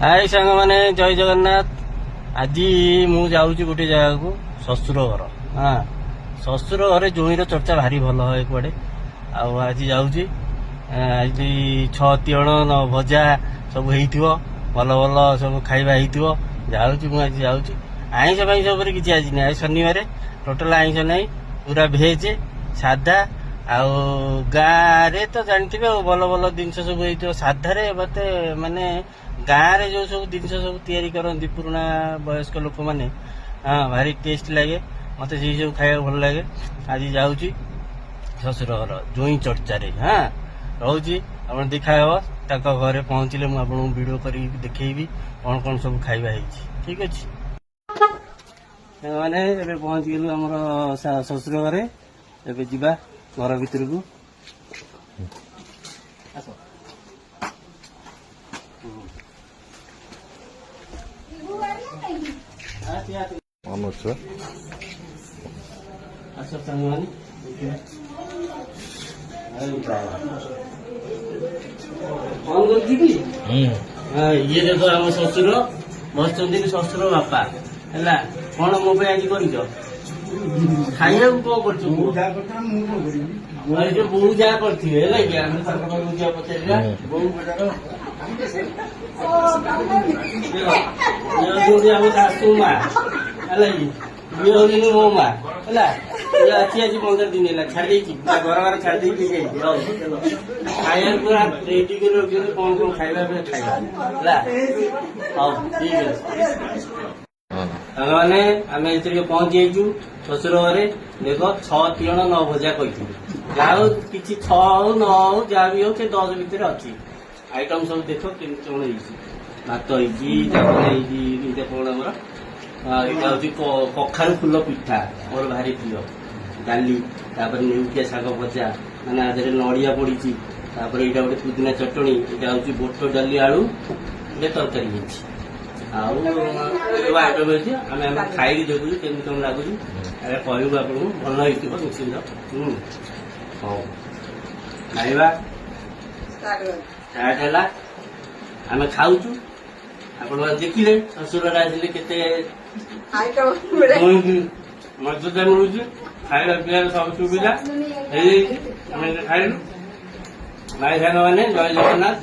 हाय सांग मैंने जय जगन्नाथ। आज मु जाऊँगी गोटे जगह को शशुर घर। हाँ शशुर घर जोईर चर्चा भारी भल है कुआडे। आज जाऊँगी आज छण न भजा सब हो भल भल सब खाଇବା ହେଇଥିବ। ଯାଉଛି ମୁଁ ଆଜି ଯାଉଛି। ଆଇଁଷ ଫାଇଁଷ ଉପରେ କିଛି ଆଜି ନାହିଁ। ଆଜି ଶନିବାର ଟୋଟାଲ ଆଇଁଷ ନାହିଁ, ପୁରା ଭେଜ ସାଧା। ଆଉ ଗାଁରେ ତ ଜାଣିଥିବେ ଆଉ ଭଲ ଭଲ ଜିନିଷ ସବୁ ହେଇଥିବ ସାଧାରେ। ମତେ ମାନେ ଗାଁରେ ଯୋଉ ସବୁ ଜିନିଷ ସବୁ ତିଆରି କରନ୍ତି ପୁରୁଣା ବୟସ୍କ ଲୋକମାନେ, ହଁ ଭାରି ଟେଷ୍ଟ ଲାଗେ ମତେ, ସେଇ ସବୁ ଖାଇବାକୁ ଭଲ ଲାଗେ। ଆଜି ଯାଉଛି ଶ୍ୱଶୁର ଘର ଜୋଇଁ ଚର୍ଚ୍ଚାରେ। ହଁ ରହୁଛି, ଆପଣ ଦେଖା ହବ ତାଙ୍କ ଘରେ ପହଞ୍ଚିଲେ ମୁଁ ଆପଣଙ୍କୁ ଭିଡିଓ କରିକି ଦେଖେଇବି କଣ କଣ ସବୁ ଖାଇବା ହେଇଛି। ଠିକ ଅଛି ମାନେ ଏବେ ପହଞ୍ଚିଗଲୁ ଆମର ଶ୍ୱଶୁର ଘରେ। ଏବେ ଯିବା ଘର ଭିତରକୁ। ଆସ ଆସ ସାଙ୍ଗମାନେ। କଣ କରୁଛି କି? ଇଏ ଦେଖ ଆମ ଶ୍ୱଶୁର ବସିଛନ୍ତି, ଶ୍ୱଶୁର ବାପା ହେଲା। କଣ ମୋ ପାଇଁ ଆଜି କରିଛ ଖାଇବାକୁ? କଣ କରୁଛ? ବୋଉ ଯାହା କରିଥିବେ ହେଲା କି, ଆମେ ତାଙ୍କ ପାଖକୁ ଯିବା ପଚାରିବା। ବୋଉ ଆମ ଶାଶୁ ମା ହେଲା କି, ଇଏ ହଉଛନ୍ତି ମୋ ମା ହେଲା। ଇଏ ଅଛି ଆଜି 15 ଦିନ ହେଲା, ଛାଡି ଦେଇଛି ଘର ଘର ଛାଡି ଦେଇକି ଯାଇଛି। ଖାଇବାକୁ ପୁରା ରେଡି କରି ରଖିଛନ୍ତି, କଣ କଣ ଖାଇବା ଖାଇବା ହେଲା। ହଉ ଠିକ ଅଛି ସାଙ୍ଗମାନେ, ଆମେ ଏଥିରେ ପହଞ୍ଚି ଯାଇଛୁ ଶ୍ୱଶୁର ଘରେ। ଦେଖ 6 ତିଅଣ 9 ଭଜା କହିଥିଲି। ଯାହା ହଉ କିଛି 6 ହଉ 9 ହଉ ଯାହା ବି ହଉ ସେ 10 ଭିତରେ ଅଛି। ଆଇଟମ ସବୁ ଦେଖ କେମିତି କଣ ହେଇଛି। ଭାତ ହେଇଛି, ତାପରେ ହେଇଛି ଏଇଟା କଣ ଆମର, ଏଇଟା ହଉଛି କଖାରୁ ଫୁଲ ପିଠା ମୋର ଭାରି ପ୍ରିୟ। ଡାଲି, ତାପରେ ନେଉଟିଆ ଶାଗ ଭଜା, ମାନେ ଆ ଦେହରେ ନଡିଆ ପଡିଛି। ତାପରେ ଏଇଟା ଗୋଟେ ପୁଦିନା ଚଟଣି, ଏଇଟା ହଉଛି ବୁଟ ଡାଲି ଆଳୁ ଗୋଟେ ତରକାରୀ ହେଇଛି। ଆଉ ଆଇଟମ ହେଇଛି। ଆମେ ଖାଇକି ଦେଖୁଛୁ କେମିତି କଣ ଲାଗୁଛି, କହିବୁ ଆପଣଙ୍କୁ। ଭଲ ହେଇଥିବ ନିଶ୍ଚିନ୍ତ। ହଉ ଖାଇବା ଷ୍ଟାର୍ଟ ହେଲା। ଆମେ ଖାଉଛୁ, ଆପଣମାନେ ଦେଖିଲେ ଶ୍ୱଶୁରରେ ଆସିଲେ କେତେ ମର୍ଯ୍ୟାଦା ମିଳୁଛି। ଖାଇବା ପିଇବାର ସବୁ ସୁବିଧା ହେଇଯାଇଛି। ଆମେ ଖାଇଲୁ। ଭାଇ ସାଙ୍ଗମାନେ ଜୟ ଜଗନ୍ନାଥ।